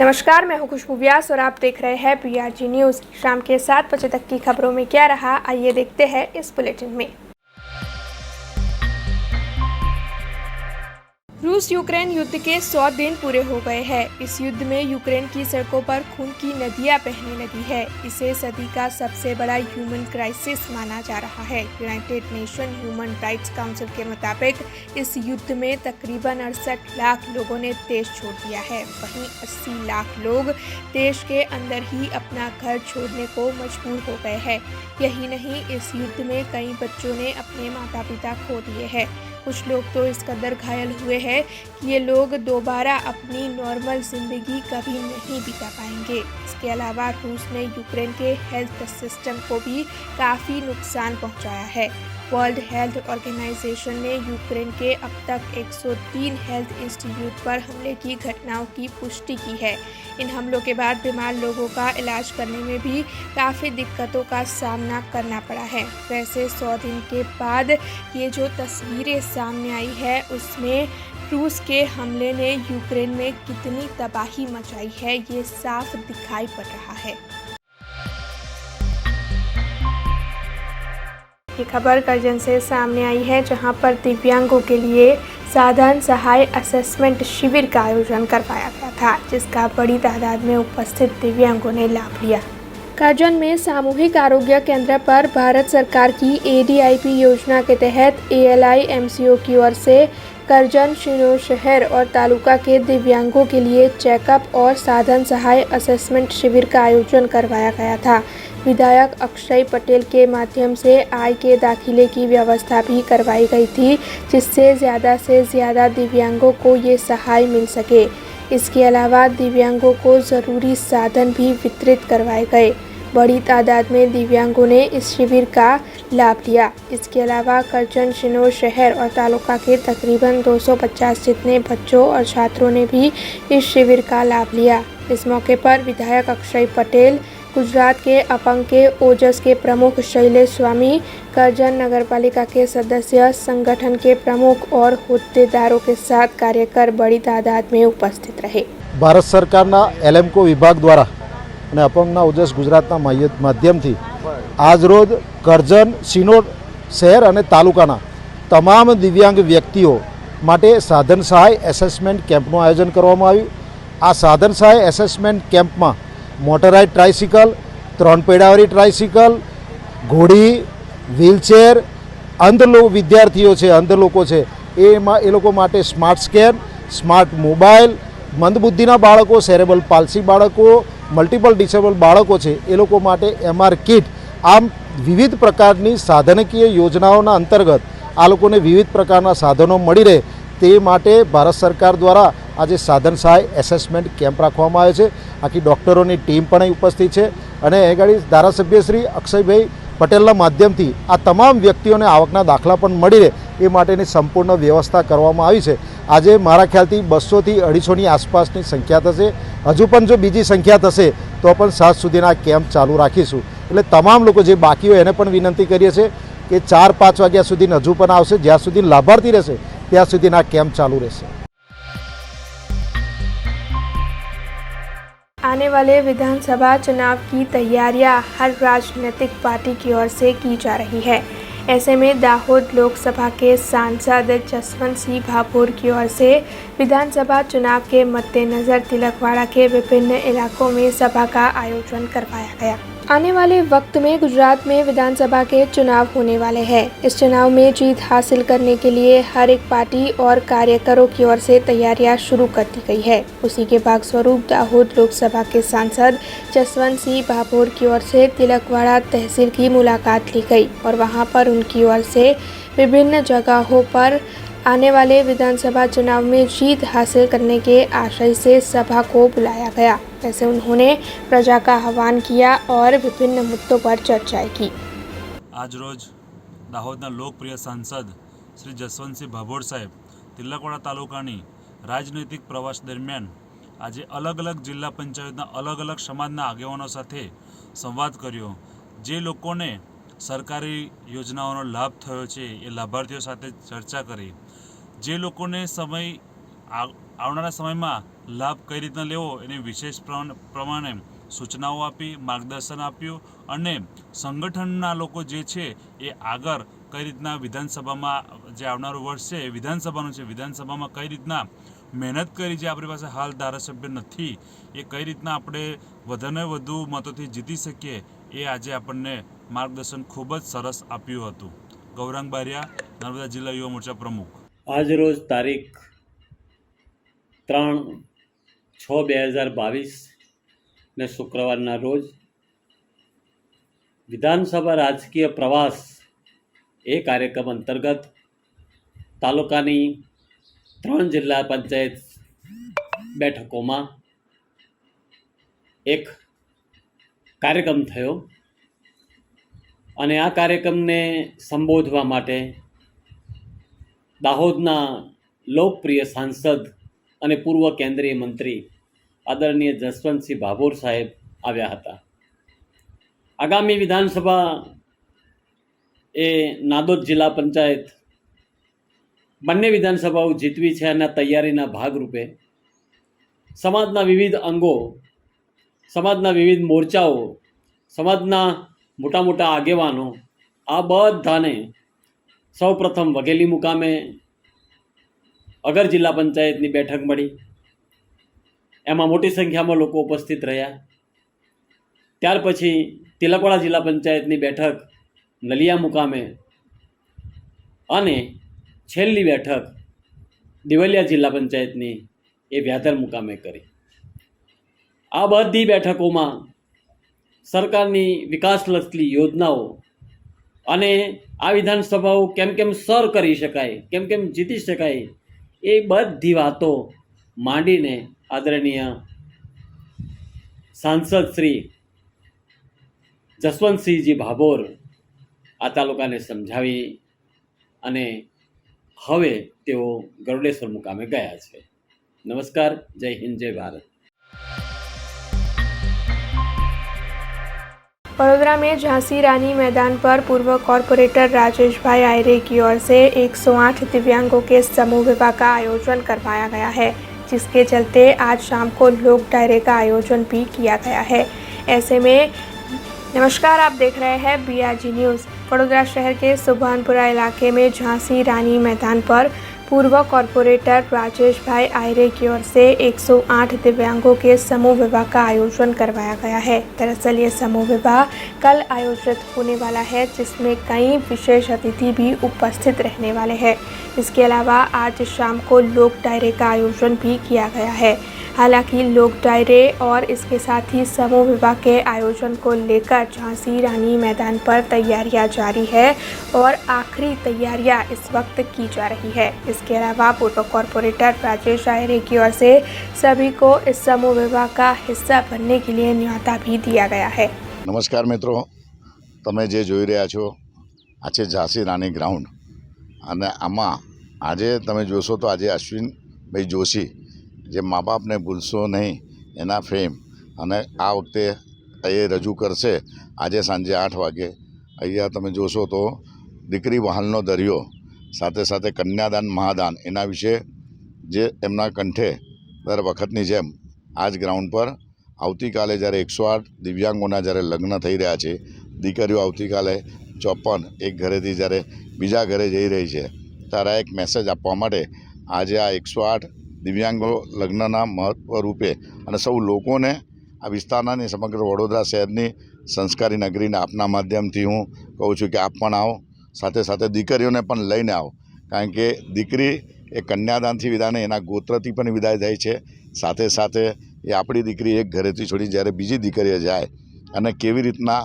नमस्कार, मैं हूं खुशबू व्यास और आप देख रहे हैं PRG न्यूज़। शाम के 7 बजे तक की खबरों में क्या रहा, आइए देखते हैं इस बुलेटिन में। रूस यूक्रेन युद्ध के 100 दिन पूरे हो गए हैं। इस युद्ध में यूक्रेन की सड़कों पर खून की नदियां बहने लगी है। इसे सदी का सबसे बड़ा ह्यूमन क्राइसिस माना जा रहा है। United nation human rights council के मुताबिक इस युद्ध में तकरीबन 68 लाख लोगों ने देश छोड़ दिया है। वहीं 80 लाख लोग देश के अंदर ही अपना घर छोड़ने को मजबूर हो गए हैं। यही नहीं, इस युद्ध में कई बच्चों ने अपने माता पिता खो दिए हैं। कुछ लोग तो इस कदर घायल हुए हैं कि ये लोग दोबारा अपनी नॉर्मल जिंदगी कभी नहीं बिता पाएंगे। इसके अलावा रूस ने यूक्रेन के हेल्थ सिस्टम को भी काफ़ी नुकसान पहुंचाया है। वर्ल्ड हेल्थ ऑर्गेनाइजेशन ने यूक्रेन के अब तक 103 हेल्थ इंस्टीट्यूट पर हमले की घटनाओं की पुष्टि की है। इन हमलों के बाद बीमार लोगों का इलाज करने में भी काफ़ी दिक्कतों का सामना करना पड़ा है। वैसे 100 दिन के बाद ये जो तस्वीरें सामने आई है, उसमें रूस के हमले ने यूक्रेन में कितनी तबाही मचाई है, ये साफ दिखाई पड़ रहा है। ये खबर करजन से सामने आई है, जहां पर दिव्यांगों के लिए साधन सहाय असेसमेंट शिविर का आयोजन करवाया गया था, जिसका बड़ी तादाद में उपस्थित दिव्यांगों ने लाभ लिया। करजन में सामूहिक आरोग्य केंद्र पर भारत सरकार की ADIP योजना के तहत ALI MCO की ओर से करजन शिनोर शहर और तालुका के दिव्यांगों के लिए चेकअप और साधन सहाय असेसमेंट शिविर का आयोजन करवाया गया था। विधायक अक्षय पटेल के माध्यम से आय के दाखिले की व्यवस्था भी करवाई गई थी, जिससे ज़्यादा से ज़्यादा दिव्यांगों को ये सहाय मिल सके। इसके अलावा दिव्यांगों को ज़रूरी साधन भी वितरित करवाए गए। बड़ी तादाद में दिव्यांगों ने इस शिविर का लाभ लिया। इसके अलावा करजन शिनोर शहर और तालुका के तकरीबन 250 जितने बच्चों और छात्रों ने भी इस शिविर का लाभ लिया। इस मौके पर विधायक अक्षय पटेल, गुजरात के अपंग के ओजस के प्रमुख शैलेश स्वामी, करजन नगरपालिका के सदस्य, संगठन के प्रमुख और होद्देदारों के साथ कार्यकर बड़ी तादाद में उपस्थित रहे। भारत सरकारना LMCO विभाग द्वारा અને અપંગના ઓજસ ગુજરાતના માધ્યમથી આજરોજ કરજણ સિનોર શહેર અને તાલુકાના તમામ દિવ્યાંગ વ્યક્તિઓ માટે સાધન સહાય એસેસમેન્ટ કેમ્પનું આયોજન કરવામાં આવ્યું। આ સાધન સહાય એસેસમેન્ટ કેમ્પમાં મોટરાઇઝ ટ્રાઇસિકલ, 3 પૈડાવાળી ટ્રાઇસિકલ, ઘોડી, વ્હીલચેર, અંધ વિદ્યાર્થીઓ છે, અંધ લોકો છે, એ લોકો માટે સ્માર્ટ સ્કેન, સ્માર્ટ મોબાઈલ, મંદબુદ્ધિના બાળકો, સેરેબલ પાલ્સી બાળકો, મલ્ટિપલ ડિસેબલ બાળકો છે, એ લોકો માટે MR કિટ, આમ વિવિધ પ્રકારની સાધનકીય યોજનાઓના અંતર્ગત આ લોકોને વિવિધ પ્રકારના સાધનો મળી રહે તે માટે ભારત સરકાર દ્વારા આજે સાધન સહાય એસેસમેન્ટ કેમ્પ રાખવામાં આવ્યો છે। આખી ડૉક્ટરોની ટીમ પણ અહીં ઉપસ્થિત છે અને એ ગાડી ધારાસભ્ય શ્રી અક્ષયભાઈ પટેલના માધ્યમથી આ તમામ વ્યક્તિઓને આવકના દાખલા પણ મળી રહે એ માટેની સંપૂર્ણ વ્યવસ્થા કરવામાં આવી છે। આજે મારા ખ્યાલથી 200 થી 250ની આસપાસની સંખ્યા થશે। હજુ પણ જો બીજી સંખ્યા થશે તો પણ 7 સુધીના કેમ્પ ચાલુ રાખીશું। એટલે તમામ લોકો જે બાકી હોય એને પણ વિનંતી કરીએ છીએ કે 4-5 વાગ્યા સુધી હજુ પણ આવશે, જ્યાં સુધી લાભાર્થી રહેશે ત્યાં સુધીના કેમ્પ ચાલુ રહેશે। आने वाले विधानसभा चुनाव की तैयारियां हर राजनीतिक पार्टी की ओर से की जा रही है। ऐसे में दाहोद लोकसभा के सांसद जसवंत सिंह भाभोर की ओर से विधानसभा चुनाव के मद्देनज़र तिलकवाड़ा के विभिन्न इलाकों में सभा का आयोजन करवाया गया। आने वाले वक्त में गुजरात में विधानसभा के चुनाव होने वाले हैं। इस चुनाव में जीत हासिल करने के लिए हर एक पार्टी और कार्यकरों की ओर से तैयारियां शुरू कर दी गई है। उसी के भाग स्वरूप दाहोद लोकसभा के सांसद जसवंत सिंह भाभोर की ओर से तिलकवाड़ा तहसील की मुलाकात ली गई और वहां पर उनकी ओर से विभिन्न जगहों पर आने वाले विधानसभा चुनाव में जीत हासिल करने के आशय से सभा को बुलाया गया। वैसे उन्होंने प्रजा का आह्वान किया और विभिन्न मुद्दों पर चर्चाएं की। आज रोज दाहोदना लोकप्रिय सांसद श्री जसवंत सिंह भाभोर साहेब तिलकवाड़ा तालुकानी राजनैतिक प्रवास दरमियान आज अलग अलग जिला पंचायतना अलग अलग समाजना आगेवानो साथे संवाद कर्यो। जे लोकोने सरकारी योजनाओनो लाभ थयो छे ए लाभार्थीओ साथे चर्चा करी। जे लोकोने समय આવનારા સમયમાં લાભ કઈ રીતના લેવો એની વિશેષ પ્રમાણે સૂચનાઓ આપી, માર્ગદર્શન આપ્યું અને સંગઠનના લોકો જે છે એ આગળ કઈ રીતના વિધાનસભામાં જે આવનારું વર્ષ છે એ વિધાનસભાનું છે, વિધાનસભામાં કઈ રીતના મહેનત કરી જે આપણી પાસે હાલ ધારાસભ્ય નથી એ કઈ રીતના આપણે વધુને વધુ મતોથી જીતી શકીએ એ આજે આપણને માર્ગદર્શન ખૂબ જ સરસ આપ્યું હતું. ગૌરાંગ બારિયા, નર્મદા જિલ્લા યુવા મોરચા પ્રમુખ. આજ રોજ તારીખ 3/6/2022 ને શુક્રવારના રોજ વિધાનસભા રાજકીય પ્રવાસ એ કાર્યક્રમ અંતર્ગત તાલુકાની 3 જિલ્લા પંચાયત બેઠકોમાં એક કાર્યક્રમ થયો અને આ કાર્યક્રમને સંબોધવા માટે દાહોદના લોકપ્રિય સાંસદ અને પૂર્વ કેન્દ્રીય મંત્રી આદરણીય જસવંતસિંહ ભાભોર સાહેબ આવ્યા હતા. આગામી વિધાનસભા એ નાદોદ જિલ્લા પંચાયત બંને વિધાનસભાઓ જીતવી છે અને તૈયારીના ભાગરૂપે સમાજના વિવિધ અંગો, સમાજના વિવિધ મોરચાઓ, સમાજના મોટા મોટા આગેવાનો આ બધાને સૌપ્રથમ વઘેલી મુકામે અગર જિલ્લા પંચાયતની બેઠક મળી. એમાં મોટી સંખ્યામાં લોકો ઉપસ્થિત રહ્યા. ત્યાર પછી તિલકવાડા જિલ્લા પંચાયતની બેઠક નલિયા મુકામે અને છેલ્લી બેઠક દિવલિયા જિલ્લા પંચાયતની એ વ્યાધર મુકામે કરી. આ બધી બેઠકોમાં સરકારની વિકાસલક્ષી યોજનાઓ અને આ વિધાનસભાઓ કેમ સર કરી શકાય, કેમ જીતી શકાય એ બધી વાતો માંડીને આદરણીય સાંસદ શ્રી જસવંતસિંહજી ભાભોર આ તાલુકાને સમજાવી અને હવે તેઓ ગરુડેશ્વર મુકામે ગયા છે. નમસ્કાર, જય હિન્દ, જય ભારત. वडोदरा में झांसी रानी मैदान पर पूर्व कॉरपोरेटर राजेश भाई आयरे की ओर से 108 दिव्यांगों के समूह विवाह का आयोजन करवाया गया है, जिसके चलते आज शाम को लोक डायरे का आयोजन भी किया गया है. ऐसे में नमस्कार, आप देख रहे हैं BRG न्यूज़. वडोदरा शहर के सुभानपुरा इलाके में झांसी रानी मैदान पर पूर्व कॉरपोरेटर राजेश भाई आयरे की ओर से 108 दिव्यांगों के समूह विवाह का आयोजन करवाया गया है. दरअसल ये समूह विवाह कल आयोजित होने वाला है, जिसमें कई विशेष अतिथि भी उपस्थित रहने वाले हैं. इसके अलावा आज शाम को लोक डायरे का आयोजन भी किया गया है. हालांकि लोक डायरे और इसके साथ ही समूह विवाह के आयोजन को लेकर झांसी रानी मैदान पर तैयारियां जारी है और आखिरी तैयारियां इस वक्त की जा रही है. इसके अलावा पूर्व कॉरपोरेटर राजेश आयरे की ओर से सभी को इस समूह विवाह का हिस्सा बनने के लिए न्योता भी दिया गया है. नमस्कार मित्रों, તમે જે જોઈ રહ્યા છો આ છે ઝાંસી રાની ગ્રાઉન્ડ અને આમાં આજે તમે જોશો તો આજે અશ્વિનભાઈ જોશી જે મા બાપને ભૂલશો નહીં એના ફેમ અને આ વખતે એ રજૂ કરશે આજે સાંજે 8 વાગે. અહીંયા તમે જોશો તો દીકરી વહાલનો દરિયો સાથે સાથે કન્યાદાન મહાદાન એના વિશે જે એમના કંઠે દર વખતની જેમ આ જ ગ્રાઉન્ડ પર આવતીકાલે જ્યારે 108 દિવ્યાંગોના જ્યારે લગ્ન થઈ રહ્યા છે, દીકરીઓ આવતીકાલે 54 એક ઘરેથી જ્યારે બીજા ઘરે જઈ રહી છે ત્યારે એક મેસેજ આપવા માટે આજે આ 108 દિવ્યાંગો લગ્નના મહત્વ રૂપે અને સૌ લોકોને આ વિસ્તારના ને સમગ્ર વડોદરા શહેરની સંસ્કારી નગરીને આપના માધ્યમથી હું કહું છું કે આપ પણ આવો, સાથે સાથે દીકરીઓને પણ લઈને આવો. કારણ કે દીકરી એ કન્યાદાનથી વિદાય નહીં, એના ગોત્રથી પણ વિદાય થાય છે. સાથે સાથે એ આપણી દીકરી એક ઘરેથી છોડી જ્યારે બીજી દીકરીએ જાય અને કેવી રીતના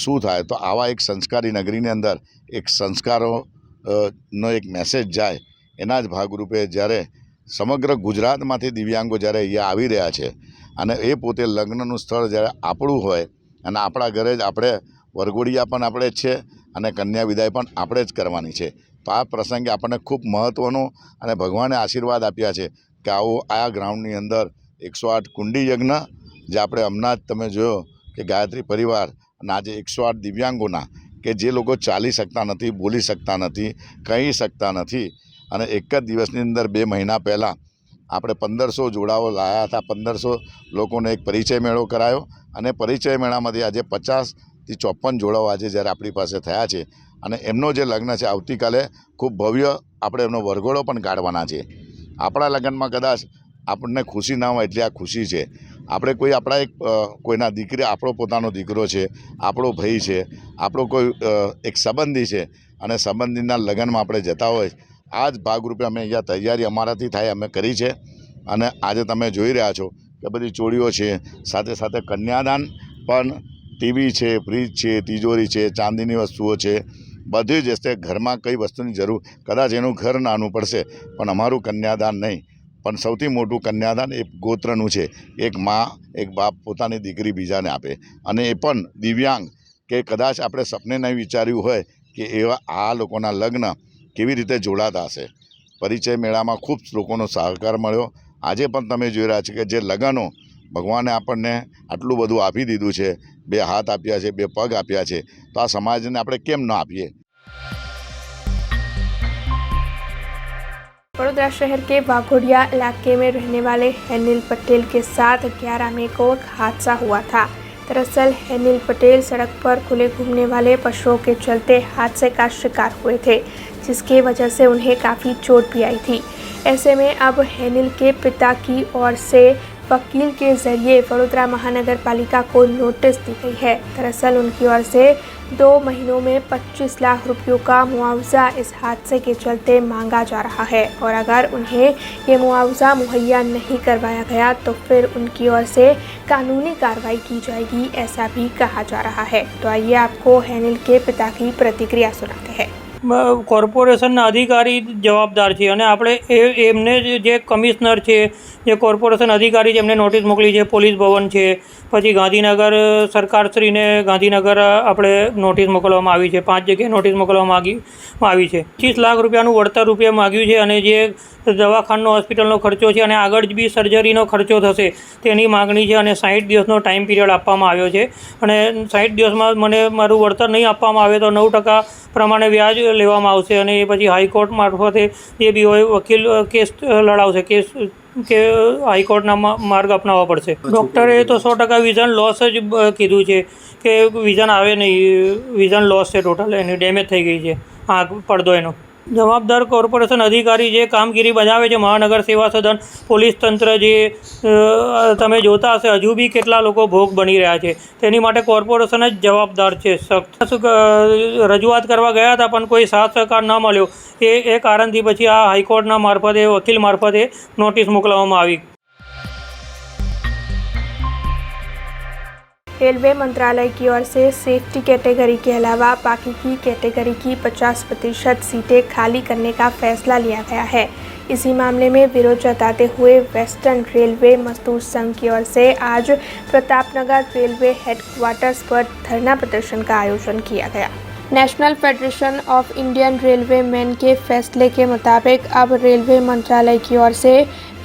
શું થાય, તો આવા એક સંસ્કારી નગરીની અંદર એક સંસ્કારોનો એક મેસેજ જાય એના જ ભાગરૂપે જ્યારે સમગ્ર ગુજરાતમાંથી દિવ્યાંગો જ્યારે અહીંયા આવી રહ્યા છે અને એ પોતે લગ્નનું સ્થળ જ્યારે આપણું હોય અને આપણા ઘરે જ આપણે વરઘોડિયા પણ આપણે જ છે અને કન્યા વિદાય પણ આપણે જ કરવાની છે. તો આ પ્રસંગે આપણને ખૂબ મહત્ત્વનું અને ભગવાને આશીર્વાદ આપ્યા છે કે આવો આ ગ્રાઉન્ડની અંદર 108 કુંડી યજ્ઞ જે આપણે હમણાં જ તમે જોયો કે ગાયત્રી પરિવાર અને આજે 108 દિવ્યાંગોના કે જે લોકો ચાલી શકતા નથી, બોલી શકતા નથી, કહી શકતા નથી અને એક જ દિવસની અંદર 2 મહિના પહેલાં આપણે 1500 જોડાઓ લાવ્યા હતા. 1500 લોકોને એક પરિચય મેળો કરાયો અને પરિચય મેળામાંથી આજે 50થી 54 જોડાઓ આજે જ્યારે આપણી પાસે થયા છે અને એમનો જે લગ્ન છે આવતીકાલે ખૂબ ભવ્ય આપણે એમનો વરઘોડો પણ કાઢવાના છે. આપણા લગ્નમાં કદાચ આપણને ખુશી ના હોય એટલી આ ખુશી છે. આપણે કોઈ આપણા કોઈના દીકરી, આપણો પોતાનો દીકરો છે, આપણો ભાઈ છે, આપણો કોઈ એક સંબંધી છે અને સંબંધીના લગ્નમાં આપણે જતા હોય, આ જ ભાગરૂપે અમે અહીંયા તૈયારી અમારાથી થાય અમે કરી છે. અને આજે તમે જોઈ રહ્યા છો કે બધી ચોરીઓ છે, સાથે સાથે કન્યાદાન પણ ટીવી છે, ફ્રીજ છે, તિજોરી છે, ચાંદીની વસ્તુઓ છે, બધી જ રીતે ઘરમાં કઈ વસ્તુની જરૂર, કદાચ એનું ઘર નાનું પડશે પણ અમારું કન્યાદાન નહીં, પણ સૌથી મોટું કન્યાદાન એ ગોત્રનું છે. એક મા, એક બાપ પોતાની દીકરી બીજાને આપે અને એ પણ દિવ્યાંગ કે કદાચ આપણે સપને નહીં વિચાર્યું હોય કે એવા આ લોકોના લગ્ન કેવી રીતે જોડાતા હશે. પરિચય મેળામાં ખૂબ લોકોનો સહકાર મળ્યો. આજે પણ તમે જોઈ રહ્યા છો કે જે લગ્નો ભગવાને આપણને આટલું બધું આપી દીધું છે, 2 હાથ આપ્યા છે, 2 પગ આપ્યા છે, તો આ સમાજને આપણે કેમ ન આપીએ. बड़ौदा शहर के वाघोडिया इलाके में रहने वाले हेनिल पटेल के साथ 11 मई को एक हादसा हुआ था। दरअसल हेनिल पटेल सड़क पर खुले घूमने वाले पशुओं के चलते हादसे का शिकार हुए थे, जिसकी वजह से उन्हें काफ़ी चोट भी आई थी। ऐसे में अब हेनिल के पिता की ओर से वकील के जरिए वडोदरा महानगर पालिका को नोटिस दी गई है। दरअसल उनकी ओर से 2 महीनों में 25 लाख रुपयों का मुआवजा इस हादसे के चलते मांगा जा रहा है और अगर उन्हें ये मुआवजा मुहैया नहीं करवाया गया तो फिर उनकी ओर से कानूनी कार्रवाई की जाएगी, ऐसा भी कहा जा रहा है। तो आइए आपको हेनिल के पिता की प्रतिक्रिया सुनाते हैं। કોર્પોરેશનના અધિકારી જવાબદાર છે અને આપણે એમને જે કમિશનર છે, જે કોર્પોરેશન અધિકારી જેમને નોટિસ મોકલી છે, પોલીસ ભવન છે, પછી ગાંધીનગર સરકારશ્રીને ગાંધીનગર આપણે નોટિસ મોકલવામાં આવી છે. 5 જગ્યાએ નોટિસ મોકલવામાં આવી છે. 25 લાખ રૂપિયાનું વળતર રૂપિયા માગ્યું છે અને જે દવાખાનાનો હોસ્પિટલનો ખર્ચો છે અને આગળ બી સર્જરીનો ખર્ચો થશે તેની માગણી છે અને 60 દિવસનો ટાઈમ પીરિયડ આપવામાં આવ્યો છે અને 60 દિવસમાં મને મારું વળતર નહીં આપવામાં આવે તો 9% પ્રમાણે વ્યાજ લેવામાં આવશે અને એ પછી હાઈકોર્ટ મારફતે જે બી હોય વકીલ કેસ લડાવશે, કેસ કે હાઈકોર્ટના માર્ગ અપનાવવા પડશે. ડૉક્ટરે તો 100% વિઝન લોસ જ કીધું છે કે વિઝન આવે નહીં, વિઝન લોસ છે, ટોટલ એની ડેમેજ થઈ ગઈ છે આંખ, પડદો એનો. જવાબદાર કોર્પોરેશન અધિકારી જે કામગીરી બજાવે છે, મહાનગર સેવા સદન, પોલીસ તંત્ર, જે તમે જોતા હશે હજુ બી કેટલા લોકો ભોગ બની રહ્યા છે, તેની માટે કોર્પોરેશન જ જવાબદાર છે. સખ્ત રજૂઆત કરવા ગયા હતા પણ કોઈ સાથ સહકાર ન મળ્યો, એ કારણથી પછી આ હાઈકોર્ટના મારફતે, વકીલ મારફતે નોટિસ મોકલવામાં આવી. रेलवे मंत्रालय की ओर से सेफ्टी कैटेगरी के अलावा बाकी की कैटेगरी की 50% सीटें खाली करने का फैसला लिया गया है। इसी मामले में विरोध जताते हुए वेस्टर्न रेलवे मजदूर संघ की ओर से आज प्रतापनगर रेलवे हेडक्वार्टर्स पर धरना प्रदर्शन का आयोजन किया गया। National federation of Indian railway man के फैसले के मुताबिक अब रेलवे मंत्रालय की ओर से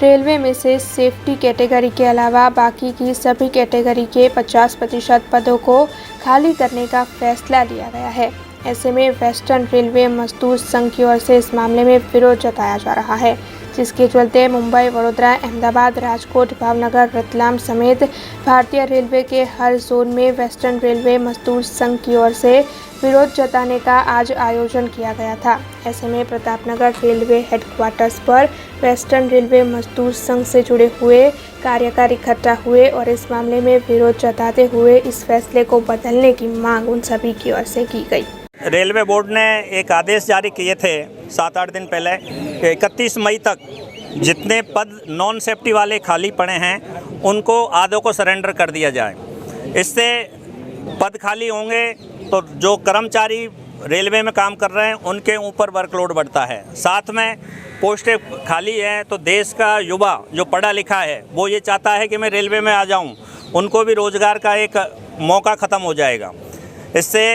रेलवे में से सेफ्टी कैटेगरी के अलावा बाकी की सभी कैटेगरी के 50% पदों को खाली करने का फैसला लिया गया है। ऐसे में वेस्टर्न रेलवे मजदूर संघ की ओर से इस मामले में विरोध जताया जा रहा है, जिसके चलते मुंबई, वडोदरा, अहमदाबाद, राजकोट, भावनगर, रतलाम समेत भारतीय रेलवे के हर जोन में वेस्टर्न रेलवे मजदूर संघ की ओर से विरोध जताने का आज आयोजन किया गया था। ऐसे में प्रतापनगर रेलवे हेडक्वार्टर्स पर वेस्टर्न रेलवे मजदूर संघ से जुड़े हुए कार्यकर इकट्ठा हुए और इस मामले में विरोध जताते हुए इस फैसले को बदलने की मांग उन सभी की ओर से की गई। रेलवे बोर्ड ने एक आदेश जारी किए थे 7-8 दिन पहले, 31 मई तक जितने पद नॉन सेफ्टी वाले खाली पड़े हैं उनको आधों को सरेंडर कर दिया जाए। इससे पद खाली होंगे तो जो कर्मचारी रेलवे में काम कर रहे हैं उनके ऊपर वर्कलोड बढ़ता है। साथ में पोस्टें खाली हैं तो देश का युवा जो पढ़ा लिखा है वो ये चाहता है कि मैं रेलवे में आ जाऊं, उनको भी रोज़गार का एक मौका ख़त्म हो जाएगा। इससे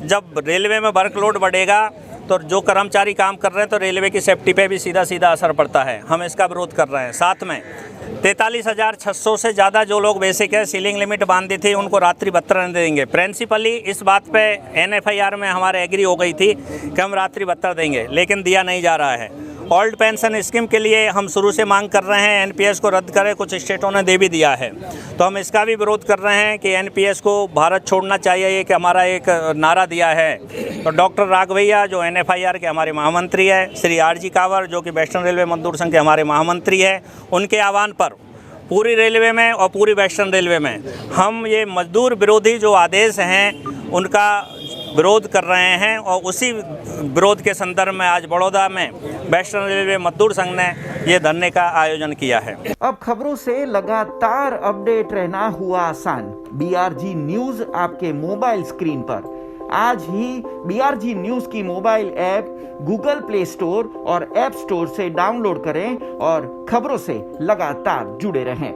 जब रेलवे में वर्कलोड बढ़ेगा तो जो कर्मचारी काम कर रहे हैं तो रेलवे की सेफ्टी पे भी सीधा सीधा असर पड़ता है। हम इसका विरोध कर रहे हैं। साथ में 43,600 से ज़्यादा जो लोग बेसिक है सीलिंग लिमिट बांधी थी उनको रात्रि भत्ता नहीं देंगे। प्रिंसिपली इस बात पे NFIR में हमारे एग्री हो गई थी कि हम रात्रि भत्ता देंगे, लेकिन दिया नहीं जा रहा है। ओल्ड पेंशन स्कीम के लिए हम शुरू से मांग कर रहे हैं एनपीएस को रद्द करें, कुछ स्टेटों ने दे भी दिया है, तो हम इसका भी विरोध कर रहे हैं कि एनपीएस को भारत छोड़ना चाहिए, ये कि हमारा एक नारा दिया है। तो डॉक्टर राघवैया जो एनएफआईआर के हमारे महामंत्री है, श्री आरजी कावर जो कि वेस्टर्न रेलवे मजदूर संघ के हमारे महामंत्री है, उनके आह्वान पर पूरी रेलवे में और पूरी वेस्टर्न रेलवे में हम ये मजदूर विरोधी जो आदेश हैं उनका विरोध कर रहे हैं, और उसी विरोध के संदर्भ में आज बड़ौदा में वेस्टर्न रेलवे मजदूर संघ ने ये धरने का आयोजन किया है। अब खबरों से लगातार अपडेट रहना हुआ आसान। BRG न्यूज आपके मोबाइल स्क्रीन पर आज ही BRG न्यूज की mobile app Google play store और ऐप स्टोर से डाउनलोड करें और खबरों से लगातार जुड़े रहें।